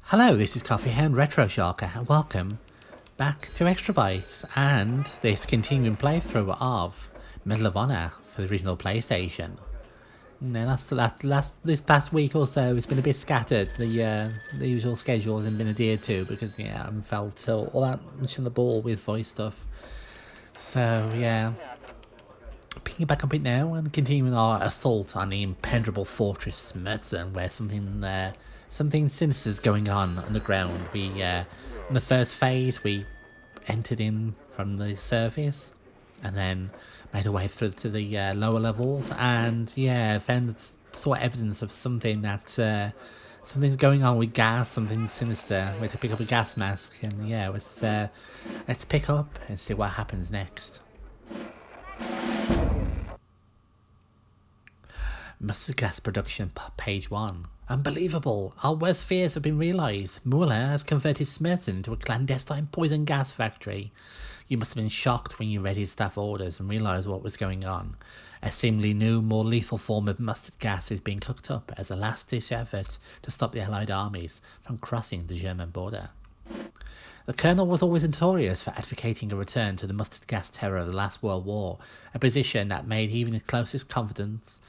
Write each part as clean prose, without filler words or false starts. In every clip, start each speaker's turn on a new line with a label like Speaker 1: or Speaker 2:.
Speaker 1: Hello, this is Coffee Hand Retro Sharka, and welcome back to ExtraBytes and this continuing playthrough of Medal of Honor for the original PlayStation. Now this past week or so it's been a bit scattered. The usual schedule hasn't been adhered to because I haven't felt all that much on the ball with voice stuff. So yeah, picking it back up a bit now and continuing our assault on the impenetrable fortress Smurzen, where something sinister is going on underground. We in the first phase we entered in from the surface and then made our way through to the lower levels, and found saw evidence of something that something's going on with gas, something sinister. We had to pick up a gas mask, and let's pick up and see what happens next. Mustard gas production, page 1. Unbelievable! Our worst fears have been realised. Muller has converted Smurzen into a clandestine poison gas factory. You must have been shocked when you read his staff orders and realised what was going on. A seemingly new, more lethal form of mustard gas is being cooked up as a last-ditch effort to stop the Allied armies from crossing the German border. The Colonel was always notorious for advocating a return to the mustard gas terror of the last World War, a position that made even his closest confidants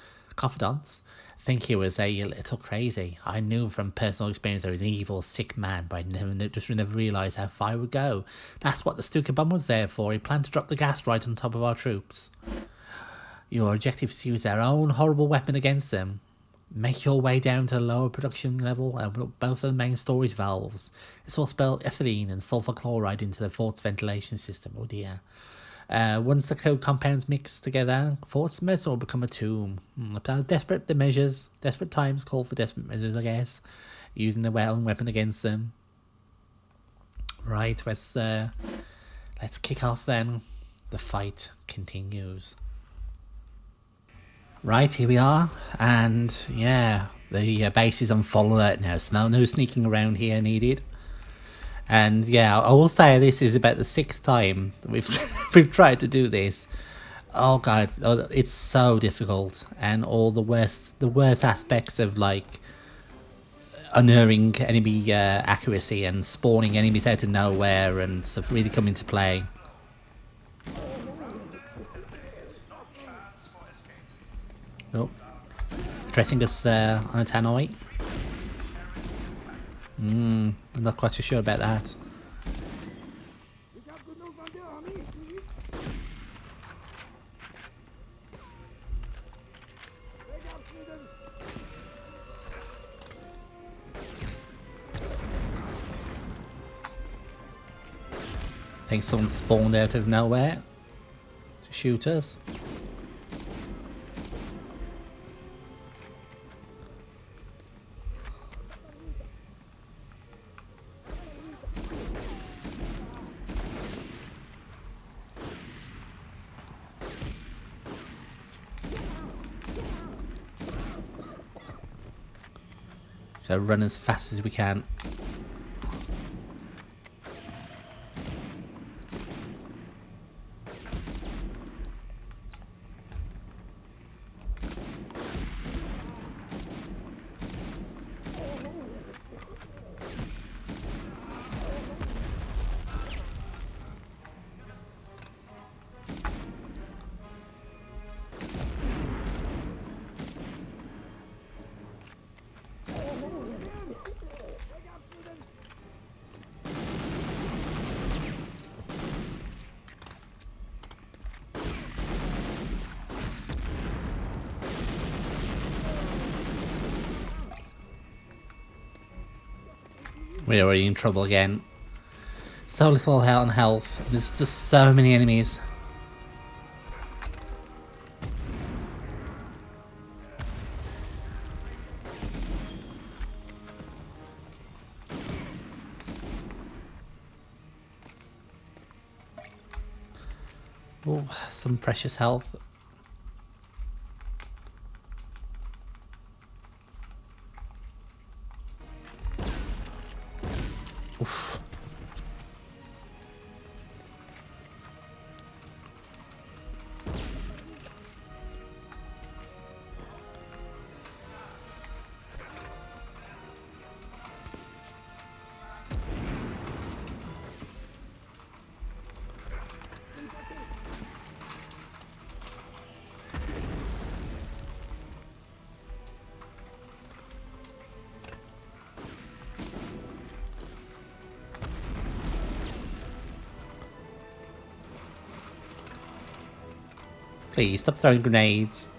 Speaker 1: think he was a little crazy. I knew from personal experience that he was an evil, sick man, but I never realised how far he would go. That's what the Stuka bomb was there for. He planned to drop the gas right on top of our troops. Your objective is to use their own horrible weapon against them. Make your way down to the lower production level and open up both of the main storage valves. This will spill ethylene and sulfur chloride into the fort's ventilation system. Oh dear. Once the code compounds mix together, Fort Smurzen will become a tomb. Desperate times call for desperate measures, I guess. Using the weapon against them. Right, let's kick off then. The fight continues. Right, here we are, and the base is on full alert now, so no sneaking around here needed. And I will say this is about the 6th time we've tried to do this. Oh god, it's so difficult, and all the worst aspects of like unerring enemy accuracy and spawning enemies out of nowhere and stuff really come into play. Oh, dressing us on a tannoy. I'm not quite so sure about that. I think someone spawned out of nowhere to shoot us. So run as fast as we can. We're already in trouble again. So little health. There's just so many enemies. Oh, some precious health. Oof. Please stop throwing grenades.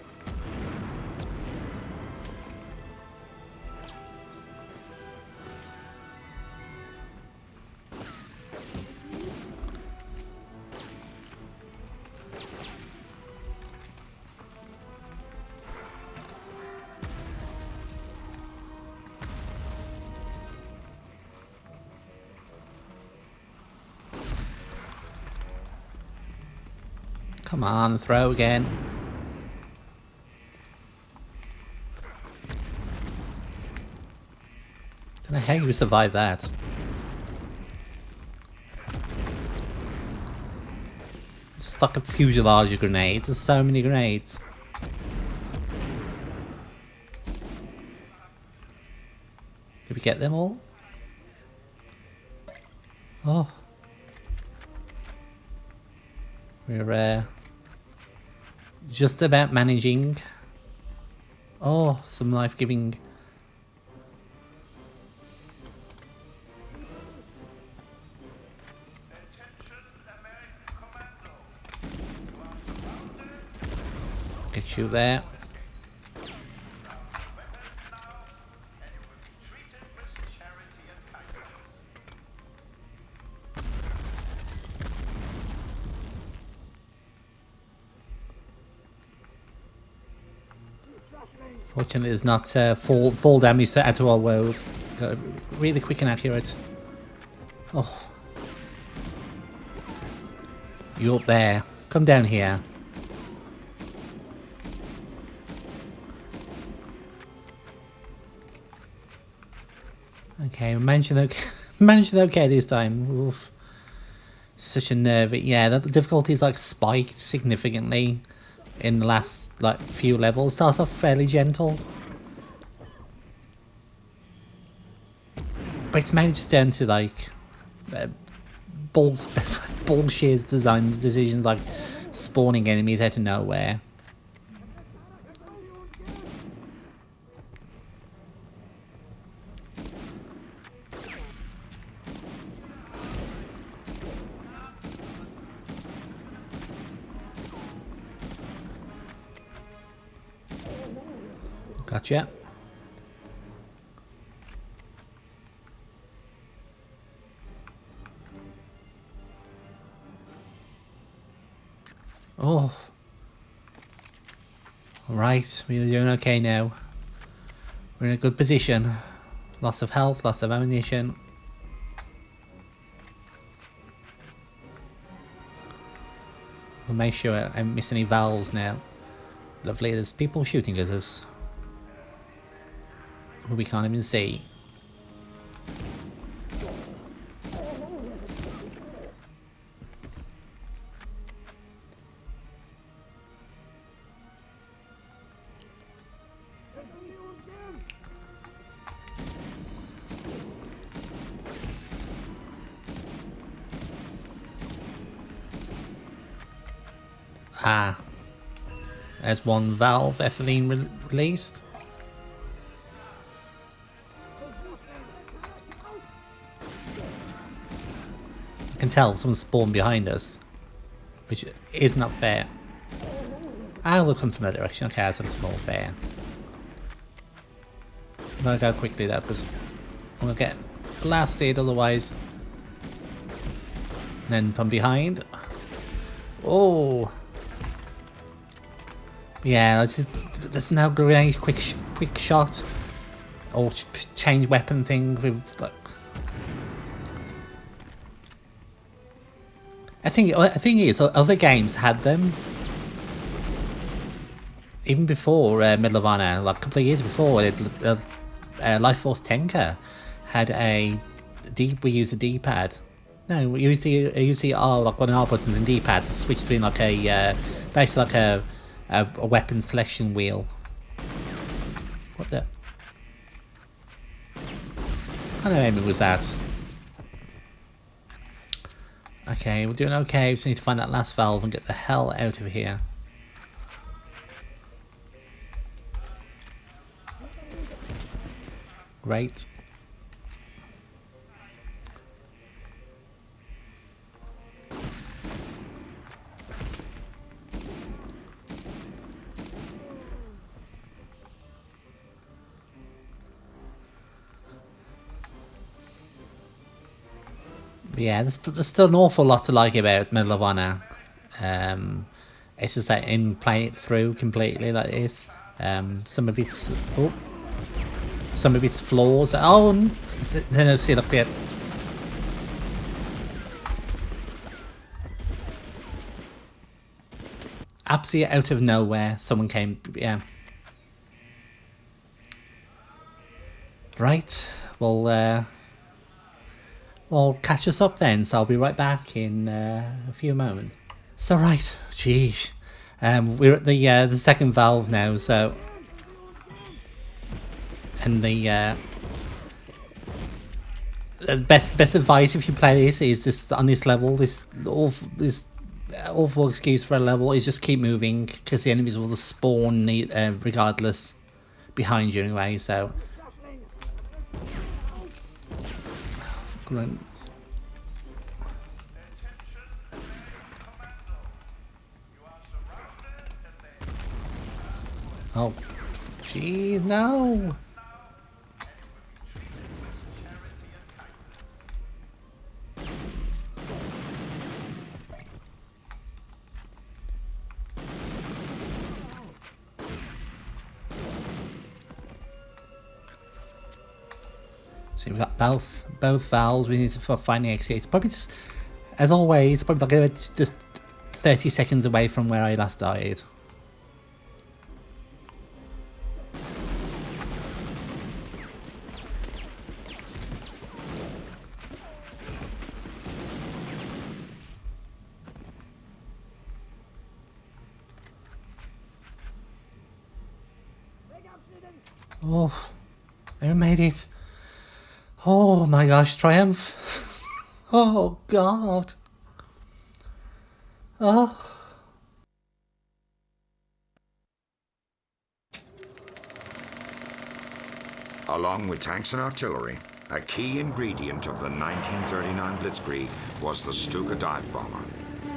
Speaker 1: Come on, throw again. Don't know how you survive that. Stuck a fuselage of grenades. There's so many grenades. Did we get them all? Oh. We're just about managing. Oh, some life-giving. Get you there. Fortunately, it's not full damage to add to our woes. Really quick and accurate. Oh. You up there. Come down here. Okay, we managed okay this time. Oof. Such a nervy. Yeah, the difficulty is like spiked significantly in the last like few levels. Starts off fairly gentle, but it's managed down to like bullshit design decisions like spawning enemies out of nowhere. Gotcha. Oh. Right, we're doing okay now. We're in a good position. Lots of health, lots of ammunition. We'll make sure I don't miss any valves now. Lovely, there's people shooting at us. Who we can't even see. Ah, there's one valve ethylene released. I can tell someone spawned behind us, which is not fair. I'll look come from that direction. Okay, that's a little more fair. I'm gonna go quickly though, because I'm gonna get blasted otherwise. And then from behind. Oh. Yeah, there's no grenade quick shot or change weapon thing with like. I think is other games had them even before Medal of Honor, like a couple of years before. Life Force Tenka had we used a D-pad. No, we used the R, like one of our buttons and D-pad to switch between like basically like a weapon selection wheel. What the? What kind of aiming was that? Okay, we're doing okay. We just need to find that last valve and get the hell out of here. Great. But yeah, there's still an awful lot to like about Medal of Honor. It's just that in playing it through completely, that is. Some of its flaws. Oh, then I see look at. Absolutely out of nowhere, someone came. Yeah. Right. Well, catch us up then. So I'll be right back in a few moments. So right, geez, we're at the second valve now. So, and the best advice if you play this is just on this level. This awful excuse for a level is just keep moving because the enemies will just spawn regardless behind you anyway. So. Oh, geez, no! So we've got both valves. We need to find the exit. It's probably just, as always, probably like it's just 30 seconds away from where I last died. Oh, I made it. Oh my gosh, triumph. Oh god. Oh.
Speaker 2: Along with tanks and artillery, a key ingredient of the 1939 Blitzkrieg was the Stuka dive bomber.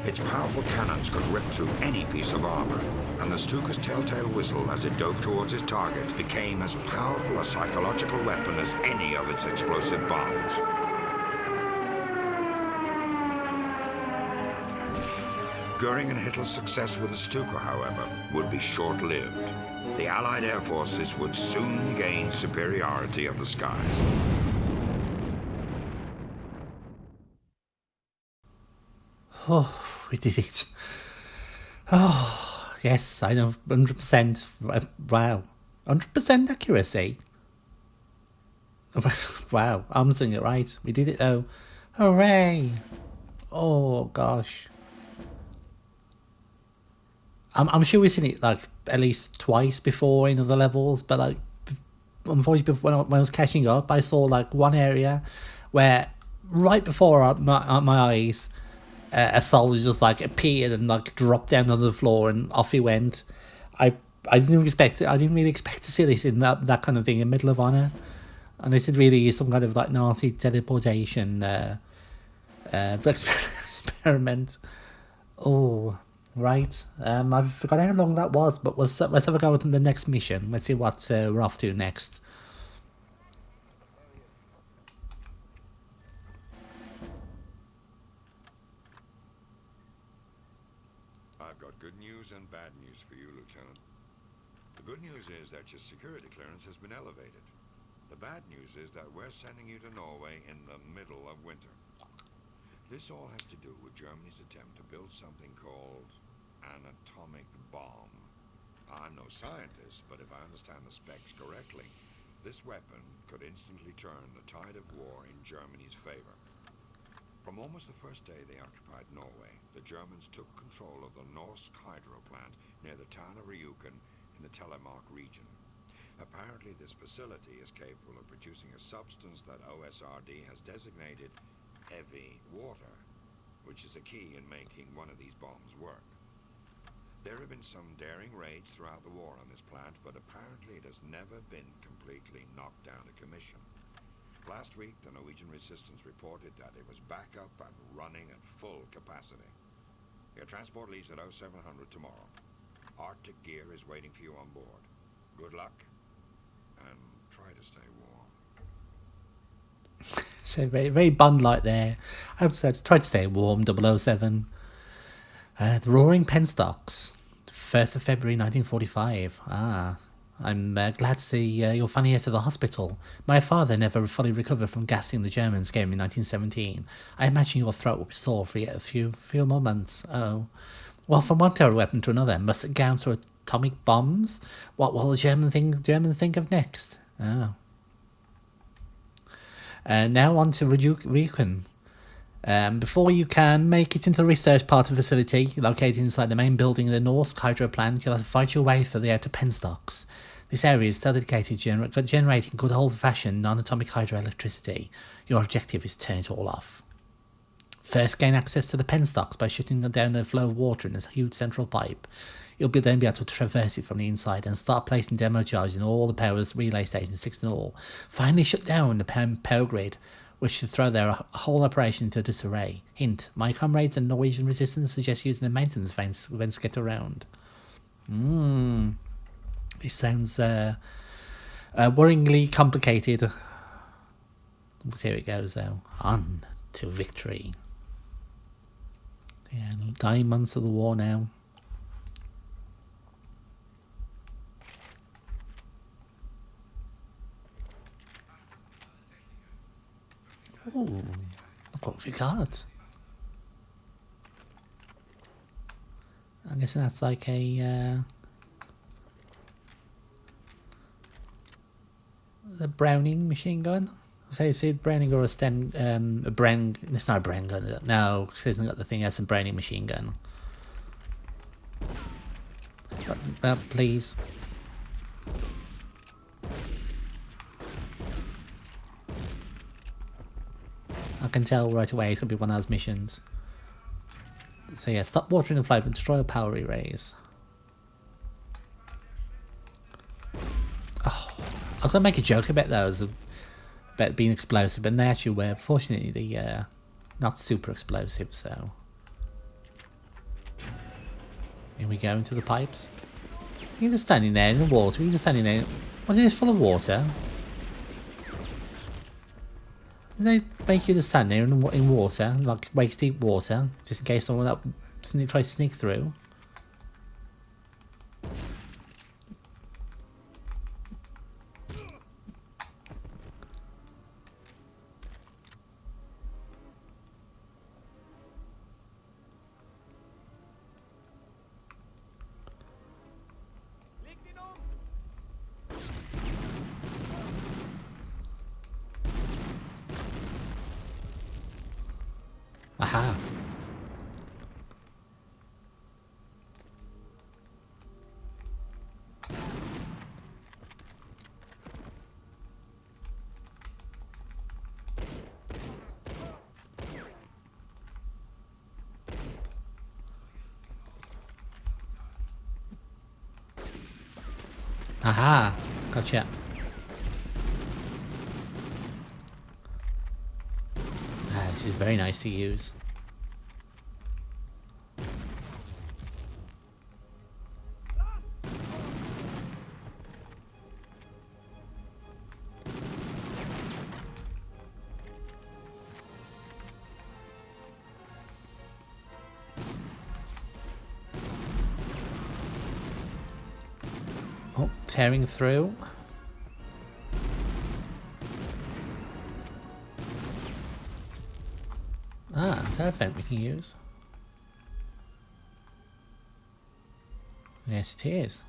Speaker 2: Its powerful cannons could rip through any piece of armor, and the Stuka's telltale whistle as it dove towards its target became as powerful a psychological weapon as any of its explosive bombs. Goering and Hitler's success with the Stuka, however, would be short-lived. The Allied air forces would soon gain superiority of the skies.
Speaker 1: Oh, we did it. Oh, yes, I know, 100%. Wow. 100% accuracy. Wow, I'm saying it right. We did it though. Hooray. Oh, gosh. I'm sure we've seen it like at least twice before in other levels, but like unfortunately when I was catching up, I saw like one area where right before my eyes, a soldier just like appeared and like dropped down on the floor and off he went. I didn't expect it. I didn't really expect to see this in that kind of thing in Medal of Honor, and this is really some kind of like Nazi teleportation experiment. Oh. Right, I've forgotten how long that was, but let's have a go at the next mission. Let's see what we're off to next.
Speaker 2: I've got good news and bad news for you, Lieutenant. The good news is that your security clearance has been elevated. The bad news is that we're sending you to Norway in the middle of winter. This all has to do with Germany's attempt to build something called an atomic bomb. I'm no scientist, but if I understand the specs correctly, this weapon could instantly turn the tide of war in Germany's favor. From almost the first day they occupied Norway, the Germans took control of the Norsk hydro plant near the town of Ryuken in the Telemark region. Apparently this facility is capable of producing a substance that OSRD has designated heavy water, which is a key in making one of these bombs work. There have been some daring raids throughout the war on this plant, but apparently it has never been completely knocked down to commission. Last week, the Norwegian resistance reported that it was back up and running at full capacity. Your transport leaves at 0700 tomorrow. Arctic gear is waiting for you on board. Good luck, and try to stay warm.
Speaker 1: So very, very Bond-like there. I would say try to stay warm, 007. The Roaring Penstocks, 1st of February 1945. I'm glad to see you're finally here to the hospital. My father never fully recovered from gassing the Germans game in 1917. I imagine your throat will be sore for yet a few more months. Oh. Well, from one terror weapon to another, mustard gowns to atomic bombs? What will the Germans think of next? Oh. Now on to Ryukun. Before you can make it into the research part of the facility, located inside the main building of the Norsk hydro plant, you'll have to fight your way through the outer penstocks. This area is still dedicated to generating good old-fashioned non-atomic hydroelectricity. Your objective is to turn it all off. First, gain access to the penstocks by shutting down the flow of water in this huge central pipe. You'll then be able to traverse it from the inside and start placing demo charges in all the power relay stations, 6 in all. Finally, shut down the power grid, which should throw their whole operation into disarray. Hint, my comrades and Norwegian resistance suggest using the maintenance vents to get around. This sounds worryingly complicated. But here it goes, though. On to victory. Yeah, 9 months of the war now. Ooh, look what we got. I'm guessing that's like a Browning machine gun. So you see Browning or a Sten, a Brang. It's not a Brang gun. No, because it hasn't got the thing. That's a Browning machine gun. But, please. I can tell right away it's going to be one of those missions. So yeah, stop watering the flow and destroy a power relays. Oh, I was going to make a joke about those, about being explosive, but they actually were. Fortunately, the not super explosive, so... Here we go into the pipes. You're just standing there in the water, you're just standing there... What is this full of water? They make you just stand there in water, like waist deep water, just in case someone that tries to sneak through. Aha. Aha. Gotcha. This is very nice to use. Oh, tearing through. Is that a vent we can use? Yes, it is.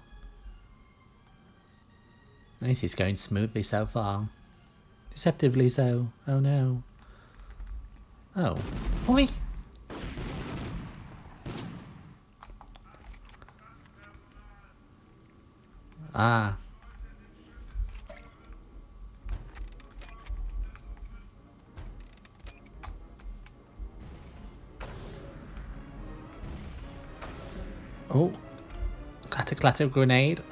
Speaker 1: This is going smoothly so far. Deceptively so. Oh no. Oh. Oi! Ah. Oh. Clatter clatter grenade.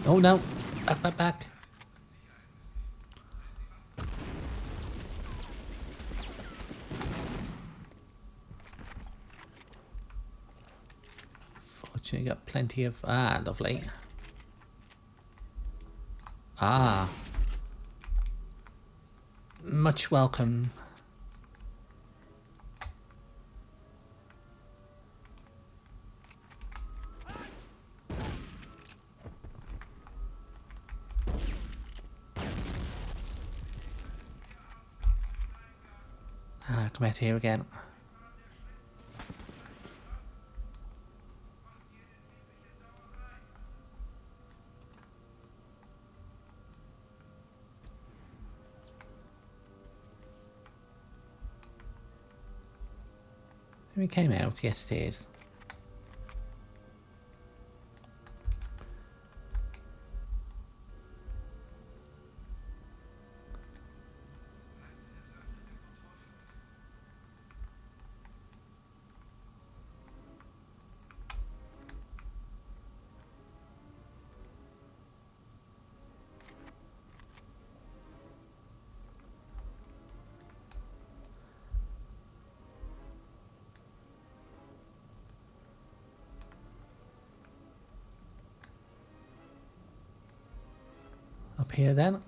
Speaker 1: Oh no! Back, back, back! Fortunately, got plenty of... Ah, lovely. Ah. Much welcome. Ah, come out here again. We came out, yes it is. Up here then.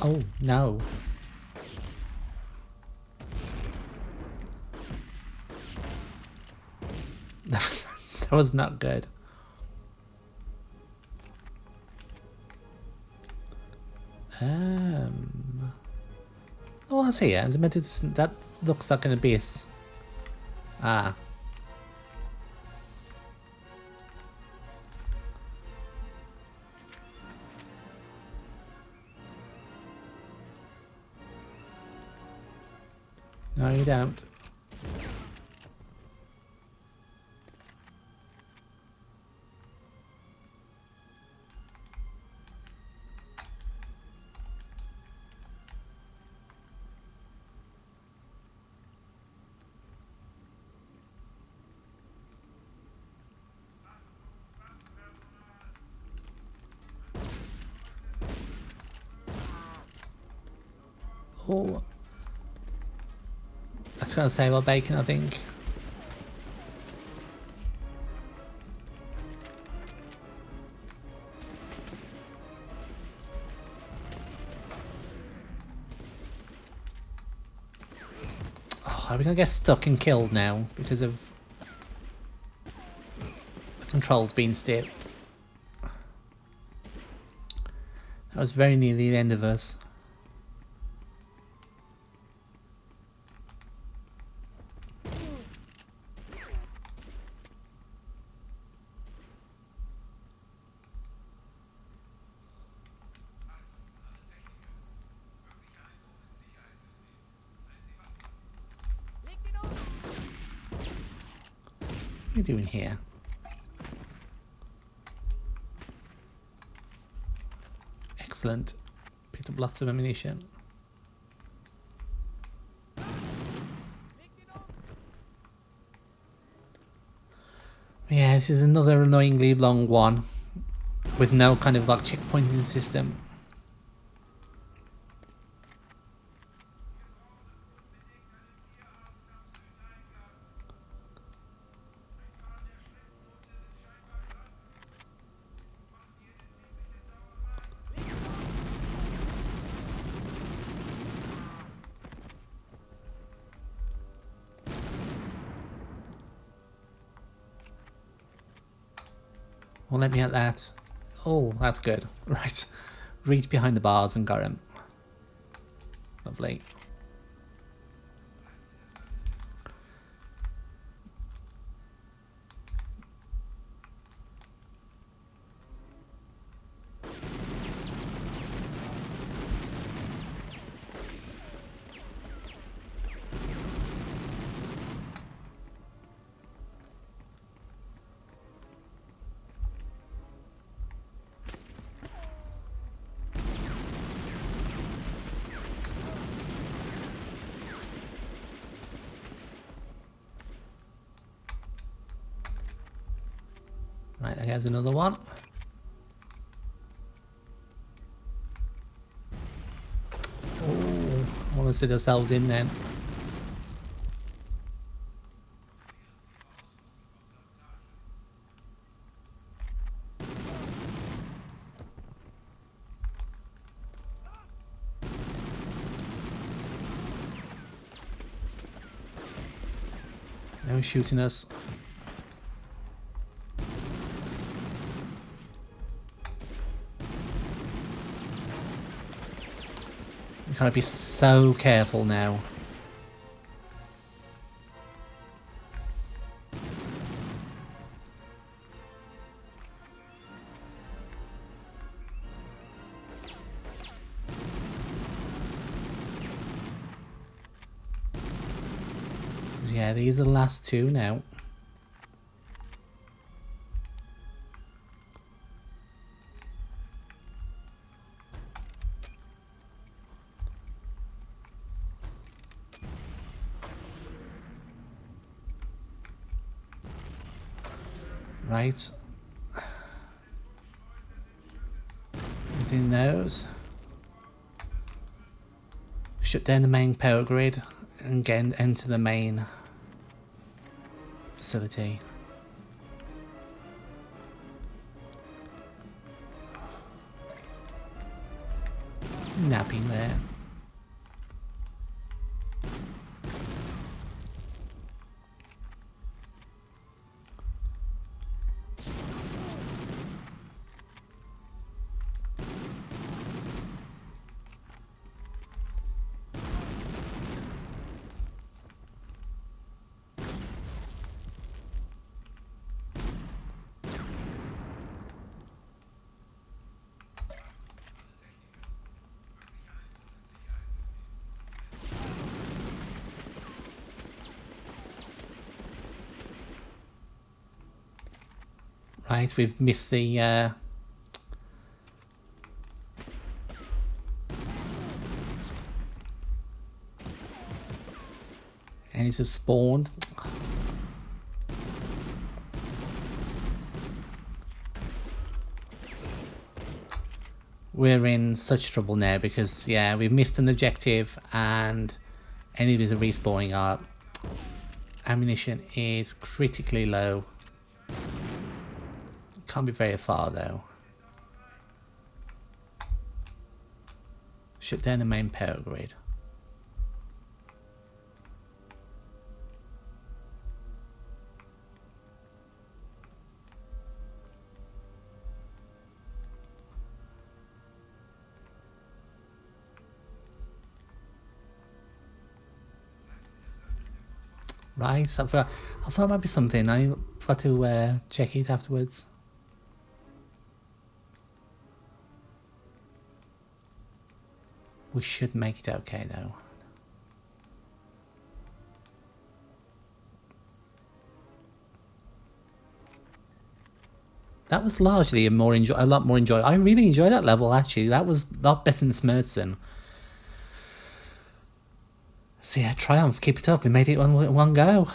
Speaker 1: Oh no. That was not good. Oh, I see. As that looks like an abyss. Ah. No, you don't. Oh. That's gonna save our bacon, I think. Oh, are we gonna get stuck and killed now because of the controls being stiff? That was very nearly the end of us. What are you doing here? Excellent. Picked up lots of ammunition. Yeah, this is another annoyingly long one with no kind of like checkpointing system. Well, let me at that. Oh, that's good. Right. Reach behind the bars and got him. Lovely. Right, there's another one. Oh, almost did ourselves in then. Now he's shooting us. We gotta be so careful now. Yeah, these are the last two now. Right. Anything those? Shut down the main power grid and get into the main facility. Napping there. Right, we've missed the enemies have spawned. We're in such trouble now because, yeah, we've missed an objective and enemies are respawning. Our ammunition is critically low. Can't be very far though. Shut down the main power grid. Right, I thought it might be something. I forgot to check it afterwards. We should make it okay though. That was largely a lot more enjoyable. I really enjoyed that level actually. That was a lot better than Smurfson. So yeah, triumph, keep it up. We made it one go.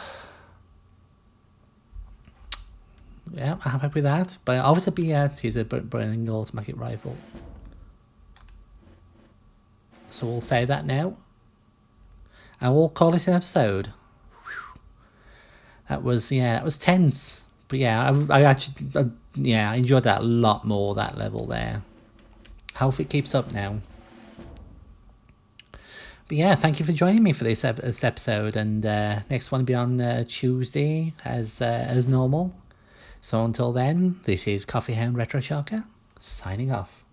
Speaker 1: Yeah, I'm happy with that. But obviously, yeah, it's a burning automatic rifle. So we'll say that now. And we'll call it an episode. Whew. That was tense. But yeah, I actually, I enjoyed that a lot more, that level there. Hope it keeps up now. But yeah, thank you for joining me for this episode. And next one will be on Tuesday as normal. So until then, this is Coffee Hound Retro Sharka, signing off.